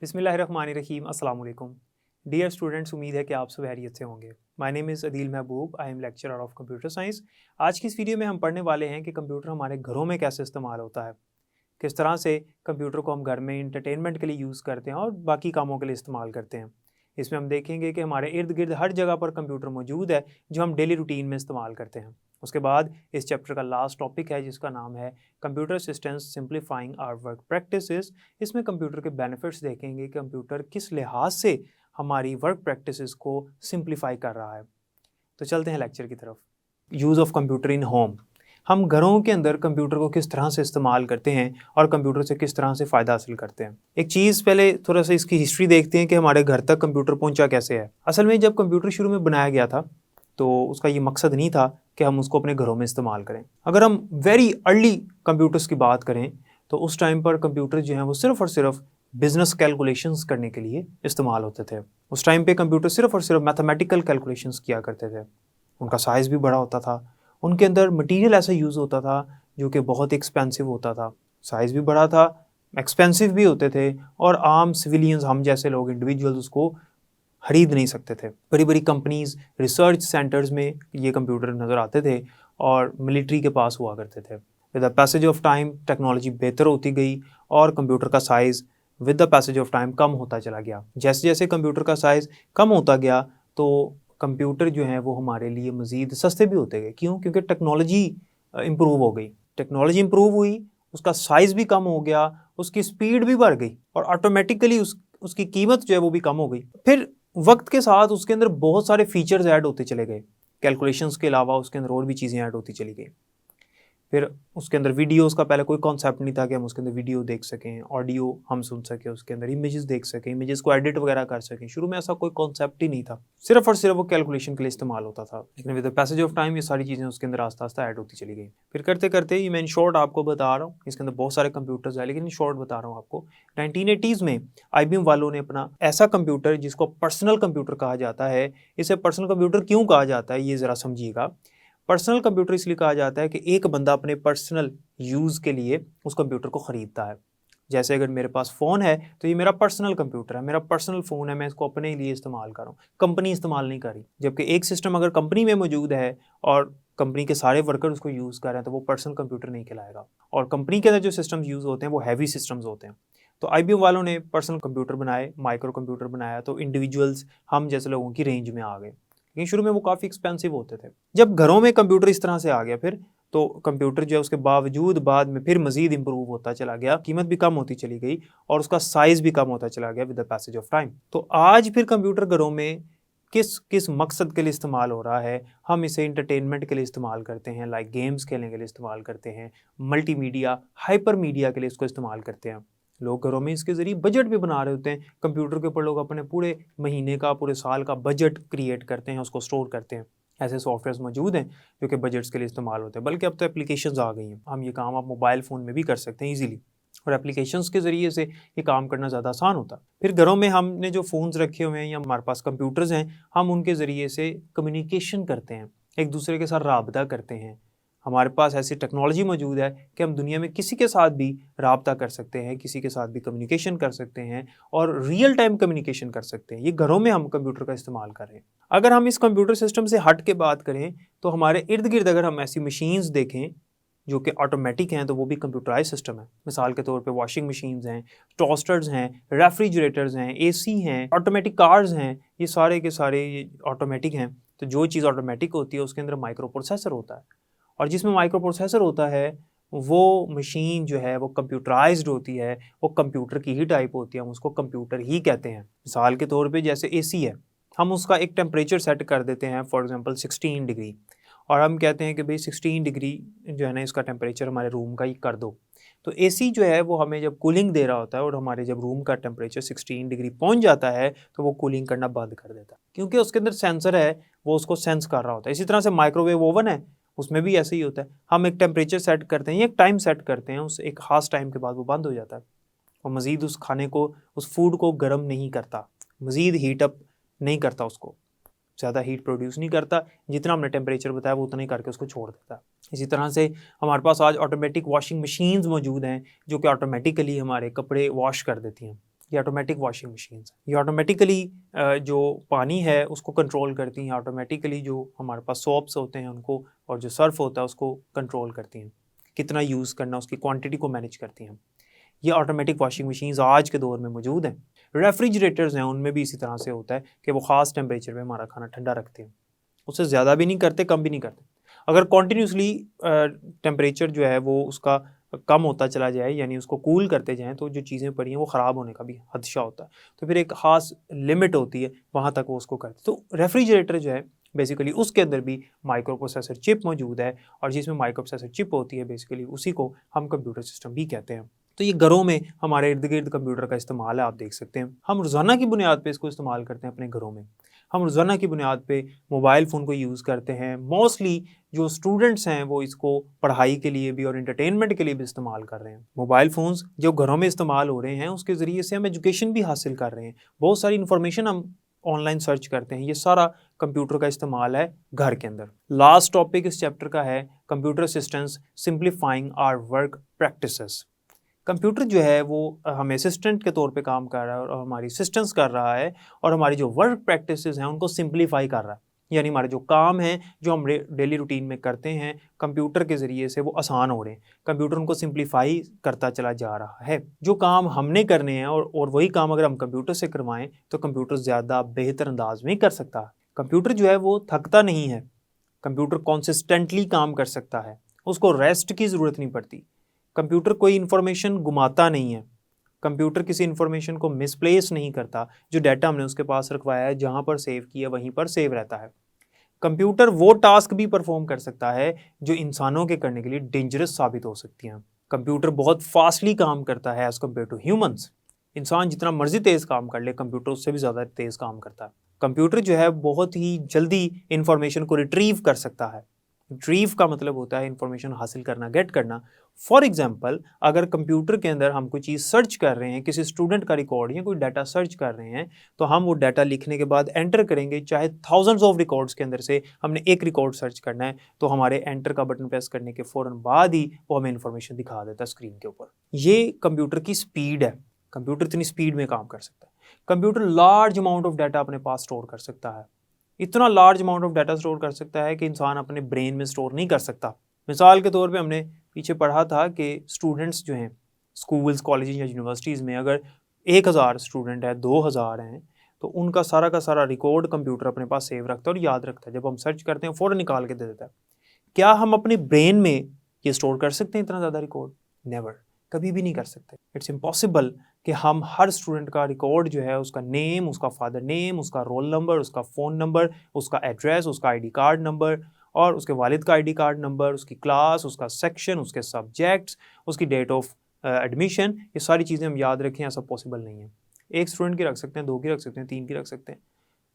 बिस्मिल्लाहिर्रहमानिर्रहीम अस्सलाम वालेकुम। डियर स्टूडेंट्स, उम्मीद है कि आप सब खैरियत से होंगे। My name is Adeel Mehboob, I am lecturer of computer science. आज की इस वीडियो में हम पढ़ने वाले हैं कि कंप्यूटर हमारे घरों में कैसे इस्तेमाल होता है, किस तरह से कंप्यूटर को हम घर में इंटरटेनमेंट के लिए यूज़ करते हैं और बाकी कामों के लिए इस्तेमाल करते हैं। इसमें हम देखेंगे कि हमारे इर्द गिर्द हर जगह पर कंप्यूटर मौजूद है जो हम डेली रूटीन में इस्तेमाल करते हैं। उसके बाद इस चैप्टर का लास्ट टॉपिक है जिसका नाम है computer systems simplifying our work practices. इसमें कंप्यूटर के बेनिफिट्स देखेंगे, कंप्यूटर किस लिहाज से हमारी वर्क प्रैक्टिसेस को सिंप्लीफाई कर रहा है। तो चलते हैं लेक्चर की तरफ। Use of computer in home. हम घरों के अंदर कंप्यूटर को किस तरह से इस्तेमाल करते हैं और कंप्यूटर से किस तरह से फ़ायदा हासिल करते हैं। एक चीज़ पहले थोड़ा सा इसकी हिस्ट्री देखते हैं कि हमारे घर तक कंप्यूटर पहुंचा कैसे है। असल में जब कंप्यूटर शुरू में बनाया गया था तो उसका ये मकसद नहीं था कि हम उसको अपने घरों में इस्तेमाल करें। अगर हम वेरी अर्ली कंप्यूटर्स की बात करें तो उस टाइम पर कंप्यूटर जो हैं वो सिर्फ़ और सिर्फ बिजनेस कैलकुलेशंस करने के लिए इस्तेमाल होते थे। उस टाइम पे कंप्यूटर सिर्फ़ और सिर्फ मैथमेटिकल कैलकुलेशंस किया करते थे। उनका साइज़ भी बड़ा होता था, उनके अंदर मटेरियल ऐसा यूज़ होता था जो कि बहुत एक्सपेंसिव होता था। साइज़ भी बड़ा था, एक्सपेंसिव भी होते थे और आम सिविलियंस, हम जैसे लोग इंडिविजुअल्स उसको खरीद नहीं सकते थे। बड़ी बड़ी कंपनीज़, रिसर्च सेंटर्स में ये कंप्यूटर नज़र आते थे और मिलिट्री के पास हुआ करते थे। With the passage of time technology बेहतर होती गई और कंप्यूटर का size with the passage of time कम होता चला गया। जैसे जैसे कंप्यूटर का साइज़ कम होता गया तो कंप्यूटर जो हैं वो हमारे लिए मज़ीद सस्ते भी होते गए। क्यों? क्योंकि टेक्नोलॉजी इम्प्रूव हो गई। टेक्नोलॉजी इम्प्रूव हुई, उसका साइज़ भी कम हो गया, उसकी स्पीड भी बढ़ गई और ऑटोमेटिकली उसकी कीमत जो है वो भी कम हो गई। फिर वक्त के साथ उसके अंदर बहुत सारे फीचर्स ऐड होते चले गए। कैलकुलेशंस के अलावा उसके अंदर और भी चीज़ें ऐड होती चली गई। फिर उसके अंदर वीडियोस का पहले कोई कॉन्सेप्ट नहीं था कि हम उसके अंदर वीडियो देख सकें, ऑडियो हम सुन सकें, उसके अंदर इमेजेस देख सकें, इमेजेस को एडिट वगैरह कर सकें। शुरू में ऐसा कोई कॉन्सेप्ट ही नहीं था, सिर्फ और सिर्फ वो कैलकुलेशन के लिए इस्तेमाल होता था। लेकिन with the passage of time ये सारी चीज़ें उसके अंदर आस्ता आस्ता ऐड होती चली गई। फिर करते करते ये मैं इन शॉर्ट आपको बता रहा हूँ, इसके अंदर बहुत सारे कंप्यूटर्स है लेकिन इन शॉर्ट बता रहा हूँ आपको। 1980s में IBM वालों ने अपना ऐसा कंप्यूटर जिसको पर्सनल कंप्यूटर कहा जाता है, इसे पर्सनल कंप्यूटर क्यों कहा जाता है ये ज़रा समझिएगा। पर्सनल कंप्यूटर इसलिए कहा जाता है कि एक बंदा अपने पर्सनल यूज़ के लिए उस कंप्यूटर को ख़रीदता है। जैसे अगर मेरे पास फ़ोन है तो ये मेरा पर्सनल कंप्यूटर है, मेरा पर्सनल फ़ोन है, मैं इसको अपने लिए इस्तेमाल कर रहा हूँ, कंपनी इस्तेमाल नहीं कर रही। जबकि एक सिस्टम अगर कंपनी में मौजूद है और कंपनी के सारे वर्कर उसको यूज़ कर रहे हैं तो वो पर्सनल कंप्यूटर नहीं कहलाएगा। और कंपनी के अंदर जो सिस्टम्स यूज़ होते हैं वो हैवी सिस्टम्स होते हैं। तो IBM वालों ने पर्सनल कंप्यूटर बनाए, माइक्रो कंप्यूटर बनाया, तो इंडिविजुअल्स हम जैसे लोगों की रेंज में आ गए। लेकिन शुरू में वो काफ़ी एक्सपेंसिव होते थे। जब घरों में कंप्यूटर इस तरह से आ गया फिर तो कंप्यूटर जो है उसके बावजूद बाद में फिर मज़ीद इम्प्रूव होता चला गया, कीमत भी कम होती चली गई और उसका साइज़ भी कम होता चला गया with the passage of time. तो आज फिर कंप्यूटर घरों में किस किस मकसद के लिए इस्तेमाल हो रहा है। हम इसे इंटरटेनमेंट के लिए इस्तेमाल करते हैं, लाइक गेम्स खेलने के लिए इस्तेमाल करते हैं, मल्टीमीडिया, हाइपर मीडिया के लिए इसको इस्तेमाल करते हैं। लोग घरों में इसके ज़रिए बजट भी बना रहे होते हैं। कंप्यूटर के ऊपर लोग अपने पूरे महीने का, पूरे साल का बजट क्रिएट करते हैं, उसको स्टोर करते हैं। ऐसे सॉफ्टवेयर्स मौजूद हैं जो कि बजट्स के लिए इस्तेमाल होते हैं। बल्कि अब तो एप्लीकेशंस आ गई हैं, हम ये काम आप मोबाइल फ़ोन में भी कर सकते हैं ईज़िली और एप्लीकेशंस के ज़रिए से ये काम करना ज़्यादा आसान होता है। फिर घरों में हमने जो फ़ोन्स रखे हुए हैं या हमारे पास कंप्यूटर्स हैं, हम उनके ज़रिए से कम्युनिकेशन करते हैं, एक दूसरे के साथ राबता करते हैं। हमारे पास ऐसी टेक्नोलॉजी मौजूद है कि हम दुनिया में किसी के साथ भी राब्ता कर सकते हैं, किसी के साथ भी कम्युनिकेशन कर सकते हैं और रियल टाइम कम्युनिकेशन कर सकते हैं। ये घरों में हम कंप्यूटर का इस्तेमाल कर रहे हैं। अगर हम इस कंप्यूटर सिस्टम से हट के बात करें तो हमारे इर्द गिर्द अगर हम ऐसी मशीन्स देखें जो कि ऑटोमेटिक हैं तो वो भी कंप्यूटराइज सिस्टम है। मिसाल के तौर पे वॉशिंग मशीन्स हैं, टोस्टर्स हैं, रेफ्रिजरेटर्स हैं, AC हैं, ऑटोमेटिक कार्स हैं, ये सारे के सारे ये ऑटोमेटिक हैं। तो जो चीज़ ऑटोमेटिक होती है उसके अंदर माइक्रो प्रोसेसर होता है और जिसमें माइक्रो प्रोसेसर होता है वो मशीन जो है वो कंप्यूटराइज्ड होती है, वो कंप्यूटर की ही टाइप होती है, हम उसको कंप्यूटर ही कहते हैं। मिसाल के तौर पे जैसे AC है, हम उसका एक टेम्परेचर सेट कर देते हैं, फॉर एग्जांपल 16 डिग्री, और हम कहते हैं कि भाई 16 डिग्री जो है ना इसका टेम्परेचर हमारे रूम का ही कर दो। तो AC जो है वो हमें जब कूलिंग दे रहा होता है और हमारे जब रूम का टेम्परेचर 16 डिग्री पहुंच जाता है तो वो कूलिंग करना बंद कर देता है, क्योंकि उसके अंदर सेंसर है, वो उसको सेंस कर रहा होता है। इसी तरह से माइक्रोवेव ओवन है, उसमें भी ऐसे ही होता है। हम एक टेम्परेचर सेट करते हैं, एक टाइम सेट करते हैं, उस एक खास टाइम के बाद वो बंद हो जाता है और मज़ीद उस खाने को, उस फूड को गर्म नहीं करता, मज़ीद हीट अप नहीं करता, उसको ज़्यादा हीट प्रोड्यूस नहीं करता। जितना हमने टेम्परेचर बताया वो उतना ही करके उसको छोड़ देता है। इसी तरह से हमारे पास आज ऑटोमेटिक वॉशिंग मशीन्स मौजूद हैं जो कि ऑटोमेटिकली हमारे कपड़े वॉश कर देती हैं। ये ऑटोमेटिक वॉशिंग मशीन है। ये ऑटोमेटिकली जो पानी है उसको कंट्रोल करती हैं, ऑटोमेटिकली जो हमारे पास सोप्स होते हैं उनको और जो सर्फ होता है उसको कंट्रोल करती हैं, कितना यूज़ करना उसकी क्वांटिटी को मैनेज करती हैं। ये ऑटोमेटिक वॉशिंग मशीन्स आज के दौर में मौजूद हैं। रेफ्रिजरेटर्स हैं, उनमें भी इसी तरह से होता है कि वो ख़ास टेम्परेचर पे हमारा खाना ठंडा रखते हैं, उससे ज़्यादा भी नहीं करते, कम भी नहीं करते। अगर कॉन्टीन्यूसली टेम्परेचर जो है वो उसका कम होता चला जाए, यानी उसको कूल करते जाएँ, तो जो चीज़ें पड़ी हैं वो ख़राब होने का भी खदशा होता है। तो फिर एक ख़ास लिमिट होती है, वहाँ तक वो उसको करते। तो रेफ्रिजरेटर जो है बेसिकली उसके अंदर भी माइक्रो प्रोसेसर चिप मौजूद है, और जिसमें माइक्रो प्रोसेसर चिप होती है बेसिकली उसी को हम कंप्यूटर सिस्टम भी कहते हैं। तो ये घरों में हमारे इर्द गिर्द कंप्यूटर का इस्तेमाल है, आप देख सकते हैं। हम रोज़ाना की बुनियाद पे इसको इस्तेमाल करते हैं अपने घरों में। हम रोज़ाना की बुनियाद पे मोबाइल फ़ोन को यूज़ करते हैं। मोस्टली जो स्टूडेंट्स हैं वो इसको पढ़ाई के लिए भी और एंटरटेनमेंट के लिए भी इस्तेमाल कर रहे हैं। मोबाइल फ़ोन्स जो घरों में इस्तेमाल हो रहे हैं उसके ज़रिए से हम एजुकेशन भी हासिल कर रहे हैं। बहुत सारी इन्फॉर्मेशन हम ऑनलाइन सर्च करते हैं, ये सारा कंप्यूटर का इस्तेमाल है घर के अंदर। लास्ट टॉपिक इस चैप्टर का है computer assistants simplifying our work practices. Computer जो है वो हमें असिस्टेंट के तौर पे काम कर रहा है और हमारी असिस्टेंस कर रहा है, और हमारी जो वर्क प्रैक्टिसेस हैं उनको सिंप्लीफाई कर रहा है। यानी हमारे जो काम हैं जो हम डेली रूटीन में करते हैं कंप्यूटर के ज़रिए से वो आसान हो रहे हैं। कंप्यूटर उनको सिंप्लीफाई करता चला जा रहा है। जो काम हमने करने हैं और वही काम अगर हम कंप्यूटर से करवाएं तो कंप्यूटर ज़्यादा बेहतर अंदाज में कर सकता है। कंप्यूटर जो है वो थकता नहीं है, कंप्यूटर कॉन्सिस्टेंटली काम कर सकता है, उसको रेस्ट की ज़रूरत नहीं पड़ती। कंप्यूटर कोई इन्फॉर्मेशन घुमाता नहीं है, कंप्यूटर किसी इन्फॉर्मेशन को मिसप्लेस नहीं करता। जो डाटा हमने उसके पास रखवाया है, जहाँ पर सेव किया वहीं पर सेव रहता है। कंप्यूटर वो टास्क भी परफॉर्म कर सकता है जो इंसानों के करने के लिए डेंजरस साबित हो सकती हैं। कंप्यूटर बहुत फास्टली काम करता है एज़ कम्पेयर टू ह्यूमंस। इंसान जितना मर्जी तेज़ काम कर ले, कंप्यूटर उससे भी ज़्यादा तेज़ काम करता है। कंप्यूटर जो है बहुत ही जल्दी इंफॉर्मेशन को रिट्रीव कर सकता है। रिट्रीव का मतलब होता है इंफॉर्मेशन हासिल करना, गेट करना। फॉर एग्जांपल, अगर कंप्यूटर के अंदर हम कोई चीज़ सर्च कर रहे हैं, किसी स्टूडेंट का रिकॉर्ड या कोई डाटा सर्च कर रहे हैं, तो हम वो डाटा लिखने के बाद एंटर करेंगे। चाहे थाउजेंड्स ऑफ रिकॉर्ड्स के अंदर से हमने एक रिकॉर्ड सर्च करना है, तो हमारे एंटर का बटन प्रेस करने के फ़ौरन बाद ही वो हमें इन्फॉर्मेशन दिखा देता है स्क्रीन के ऊपर। ये कंप्यूटर की स्पीड है। कंप्यूटर इतनी स्पीड में काम कर सकता है। Computer large amount of data अपने पास स्टोर कर सकता है। इतना large amount of data store कर सकता है कि इंसान अपने ब्रेन में स्टोर नहीं कर सकता। मिसाल के तौर पे हमने पीछे पढ़ा था कि स्टूडेंट्स जो हैं स्कूल्स, कॉलेज या यूनिवर्सिटीज़ में अगर 1000 स्टूडेंट है, 2000 हैं, तो उनका सारा का सारा रिकॉर्ड कंप्यूटर अपने पास सेव रखता है और याद रखता है। जब हम सर्च करते हैं फ़ौरन निकाल के दे देता है। क्या हम अपने ब्रेन में ये स्टोर कर सकते हैं इतना ज़्यादा रिकॉर्ड? नेवर, कभी भी नहीं कर सकते। इट्स इम्पॉसिबल कि हम हर स्टूडेंट का रिकॉर्ड जो है, उसका नेम, उसका फादर नेम, उसका रोल नंबर, उसका फ़ोन नंबर, उसका एड्रेस, उसका आईडी कार्ड नंबर और उसके वालिद का आईडी कार्ड नंबर, उसकी क्लास, उसका सेक्शन, उसके सब्जेक्ट्स, उसकी डेट ऑफ एडमिशन, ये सारी चीज़ें हम याद रखें, ऐसा पॉसिबल नहीं है। एक स्टूडेंट की रख सकते हैं, 2 की रख सकते हैं, 3 की रख सकते हैं,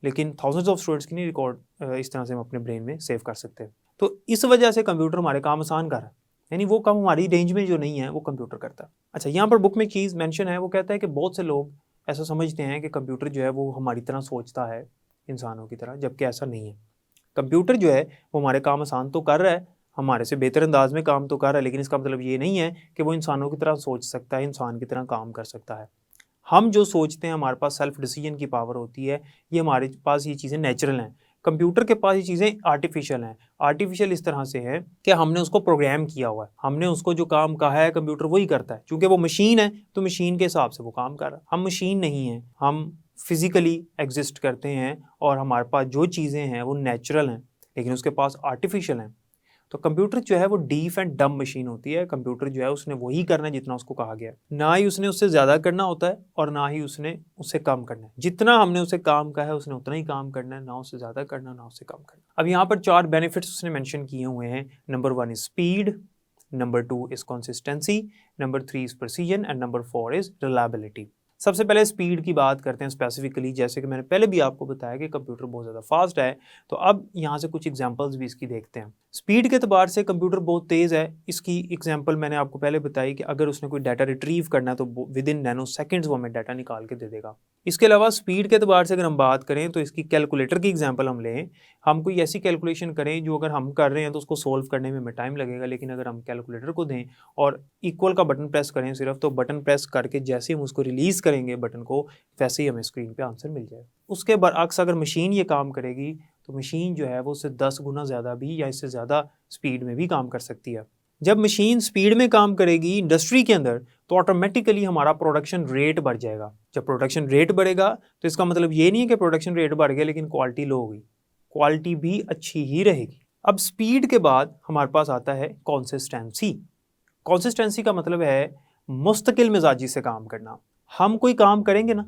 लेकिन थाउजेंड्स ऑफ स्टूडेंट्स की नहीं रिकॉर्ड इस तरह से हम अपने ब्रेन में सेव कर सकते हैं। तो इस वजह से कंप्यूटर हमारे काम आसान कर रहा है, यानी वो काम हमारी रेंज में जो नहीं है वो कंप्यूटर करता है। अच्छा, यहाँ पर बुक में चीज़ मेंशन है, वो कहता है कि बहुत से लोग ऐसा समझते हैं कि कंप्यूटर जो है वो हमारी तरह सोचता है, इंसानों की तरह, जबकि ऐसा नहीं है। कंप्यूटर जो है वो हमारे काम आसान तो कर रहा है, हमारे से बेहतर अंदाज में काम तो कर रहा है, लेकिन इसका मतलब ये नहीं है कि वो इंसानों की तरह सोच सकता है, इंसान की तरह काम कर सकता है। हम जो सोचते हैं, हमारे पास सेल्फ डिसीजन की पावर होती है, ये हमारे पास ये चीज़ें नेचुरल हैं। कंप्यूटर के पास ये चीज़ें आर्टिफिशियल हैं। आर्टिफिशियल इस तरह से है कि हमने उसको प्रोग्राम किया हुआ है, हमने उसको जो काम कहा है कंप्यूटर वही करता है। चूँकि वो मशीन है तो मशीन के हिसाब से वो काम कर रहा है। हम मशीन नहीं हैं, हम फिज़िकली एग्जिस्ट करते हैं और हमारे पास जो चीज़ें हैं वो नेचुरल हैं, लेकिन उसके पास आर्टिफिशियल हैं। तो कंप्यूटर जो है वो डीफ एंड डम मशीन होती है। कंप्यूटर जो है उसने वही करना है जितना उसको कहा गया है, ना ही उसने उससे ज़्यादा करना होता है और ना ही उसने उससे कम करना है। जितना हमने उससे काम कहा है उसने उतना ही काम करना है, ना उससे ज़्यादा करना, ना उससे कम करना। अब यहाँ पर 4 बेनिफिट्स उसने मेंशन किए हुए हैं। Number 1 is speed, number 2 is consistency, number 3 is precision and number 4 is reliability. सबसे पहले स्पीड की बात करते हैं स्पेसिफिकली। जैसे कि मैंने पहले भी आपको बताया कि कंप्यूटर बहुत ज़्यादा फास्ट है, तो अब यहाँ से कुछ एग्जांपल्स भी इसकी देखते हैं। स्पीड के एतबार से कंप्यूटर बहुत तेज़ है। इसकी एग्जांपल मैंने आपको पहले बताई कि अगर उसने कोई डाटा रिट्रीव करना है तो विद इन नैनो सेकेंड्स वो हमें डाटा निकाल के दे देगा। इसके अलावा स्पीड के एतबार से अगर हम बात करें तो इसकी कैलकुलेटर की एग्जांपल हम लें, हम कोई ऐसी कैलकुलेशन करें जो अगर हम कर रहे हैं तो उसको सोल्व करने में हमें टाइम लगेगा, लेकिन अगर हम कैलकुलेटर को दें और इक्वल का बटन प्रेस करें सिर्फ, तो बटन प्रेस करके जैसे हम उसको रिलीज़ करेंगे बटन को, वैसे ही हमें स्क्रीन पर आंसर मिल जाएगा। उसके बरअक्स अगर मशीन ये काम करेगी तो मशीन जो है वो उससे 10 गुना ज़्यादा भी या इससे ज़्यादा स्पीड में भी काम कर सकती है। जब मशीन स्पीड में काम करेगी इंडस्ट्री के अंदर तो ऑटोमेटिकली हमारा प्रोडक्शन रेट बढ़ जाएगा। जब प्रोडक्शन रेट बढ़ेगा तो इसका मतलब ये नहीं है कि प्रोडक्शन रेट बढ़ गया लेकिन क्वालिटी लो हो गई, क्वालिटी भी अच्छी ही रहेगी। अब स्पीड के बाद हमारे पास आता है कंसिस्टेंसी। कंसिस्टेंसी का मतलब है मुस्तकिल मिजाजी से काम करना। हम कोई काम करेंगे ना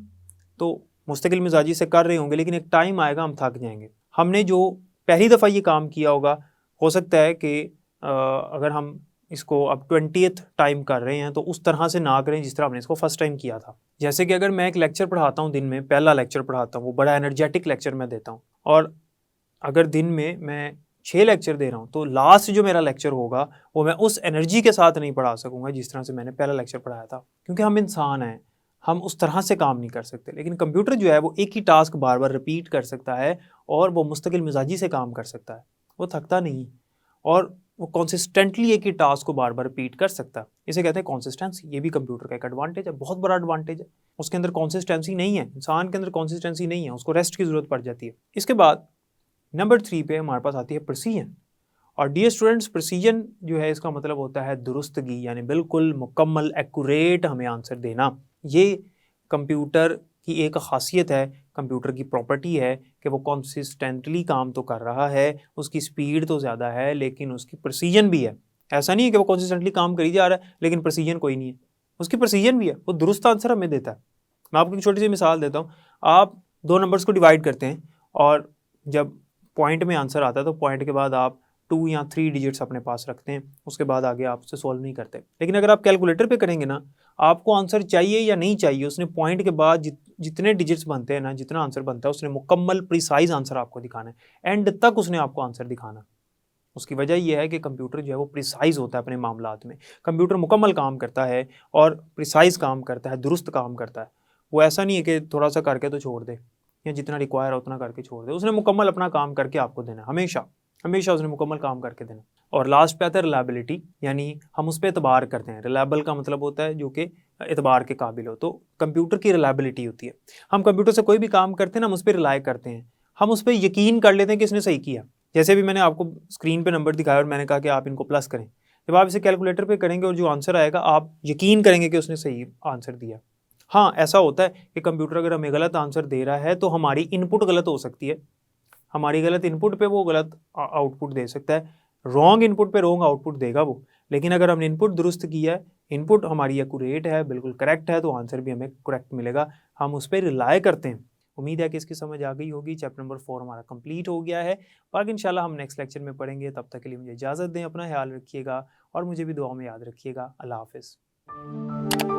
तो मुस्तकिल मिजाजी से कर रहे होंगे, लेकिन एक टाइम आएगा हम थक जाएंगे। हमने जो पहली दफ़ा ये काम किया होगा, हो सकता है कि अगर हम इसको अब 20th टाइम कर रहे हैं तो उस तरह से ना करें जिस तरह हमने इसको फर्स्ट टाइम किया था। जैसे कि अगर मैं एक लेक्चर पढ़ाता हूँ, दिन में पहला लेक्चर पढ़ाता हूँ, वो बड़ा एनर्जेटिक लेक्चर मैं देता हूँ, और अगर दिन में मैं 6 लेक्चर दे रहा हूँ तो लास्ट जो मेरा लेक्चर होगा वो मैं उस एनर्जी के साथ नहीं पढ़ा सकूँगा जिस तरह से मैंने पहला लेक्चर पढ़ाया था, क्योंकि हम इंसान हैं, हम उस तरह से काम नहीं कर सकते। लेकिन कंप्यूटर जो है वो एक ही टास्क बार बार रिपीट कर सकता है और वो मुस्तकिल मिजाजी से काम कर सकता है, वो थकता नहीं और वो कंसिस्टेंटली एक ही टास्क को बार बार रिपीट कर सकता है। इसे कहते हैं कंसिस्टेंसी। ये भी कंप्यूटर का एक एडवांटेज है, बहुत बड़ा एडवांटेज है। उसके अंदर कंसिस्टेंसी नहीं है, इंसान के अंदर कंसिस्टेंसी नहीं है, उसको रेस्ट की ज़रूरत पड़ जाती है। इसके बाद नंबर 3 पे हमारे पास आती है प्रिसीजन। और डियर स्टूडेंट्स, प्रिसीजन जो है इसका मतलब होता है दुरुस्तगी, यानी बिल्कुल मुकम्मल एक्यूरेट हमें आंसर देना। ये कंप्यूटर की एक ख़ासियत है, कंप्यूटर की प्रॉपर्टी है कि वो कंसिस्टेंटली काम तो कर रहा है, उसकी स्पीड तो ज़्यादा है लेकिन उसकी प्रिसीजन भी है। ऐसा नहीं है कि वो कंसिस्टेंटली काम करी जा रहा है लेकिन प्रिसीजन कोई नहीं है, उसकी प्रिसीजन भी है, वो दुरुस्त आंसर हमें देता है। मैं आपको एक छोटी सी मिसाल देता हूँ। आप 2 नंबर्स को डिवाइड करते हैं और जब पॉइंट में आंसर आता है तो पॉइंट के बाद आप 2 या 3 डिजिट्स अपने पास रखते हैं, उसके बाद आगे आप उसे सॉल्व नहीं करते। लेकिन अगर आप कैलकुलेटर पे करेंगे ना, आपको आंसर चाहिए या नहीं चाहिए, उसने पॉइंट के बाद जितने डिजिट्स बनते हैं ना, जितना आंसर बनता है, उसने मुकम्मल प्रिसाइज आंसर आपको दिखाना है, एंड तक उसने आपको आंसर दिखाना। उसकी वजह यह है कि कंप्यूटर जो है वो प्रिसाइज होता है अपने मामलात में। कंप्यूटर मुकम्मल काम करता है और प्रिसाइज काम करता है, दुरुस्त काम करता है। वो ऐसा नहीं है कि थोड़ा सा करके तो छोड़ दे या जितना रिक्वायर है उतना करके छोड़ दे, उसने मुकम्मल अपना काम करके आपको देना, हमेशा हमेशा उसने मुकम्मल काम करके देना। और लास्ट पे आता है रिलायबिलिटी, यानी हम उस पर एतबार करते हैं। रिलायबल का मतलब होता है जो कि एतबार के काबिल हो, तो कंप्यूटर की रिलायबिलिटी होती है। हम कंप्यूटर से कोई भी काम करते हैं ना, हम उस पर रिलाय करते हैं, हम उस पर यकीन कर लेते हैं कि इसने सही किया। जैसे भी मैंने आपको स्क्रीन पे नंबर दिखाया और मैंने कहा कि आप इनको प्लस करें, जब आप इसे कैलकुलेटर पे करेंगे और जो आंसर आएगा आप यकीन करेंगे कि उसने सही आंसर दिया। हाँ, ऐसा होता है कि कंप्यूटर अगर हमें गलत आंसर दे रहा है तो हमारी इनपुट गलत हो सकती है, हमारी गलत इनपुट पे वो गलत आउटपुट दे सकता है, रॉन्ग इनपुट पे रॉन्ग आउटपुट देगा वो। लेकिन अगर हमने इनपुट दुरुस्त किया है, इनपुट हमारी एक्यूरेट है, बिल्कुल करेक्ट है, तो आंसर भी हमें करेक्ट मिलेगा। हम उस पर रिलाय करते हैं। उम्मीद है कि इसकी समझ आ गई होगी। चैप्टर नंबर 4 हमारा कंप्लीट हो गया है। बाकी इंशाल्लाह हम नेक्स्ट लेक्चर में पढ़ेंगे। तब तक के लिए मुझे इजाज़त दें, अपना ख्याल रखिएगा और मुझे भी दुआ में याद रखिएगा। अल्लाह हाफ़िज़।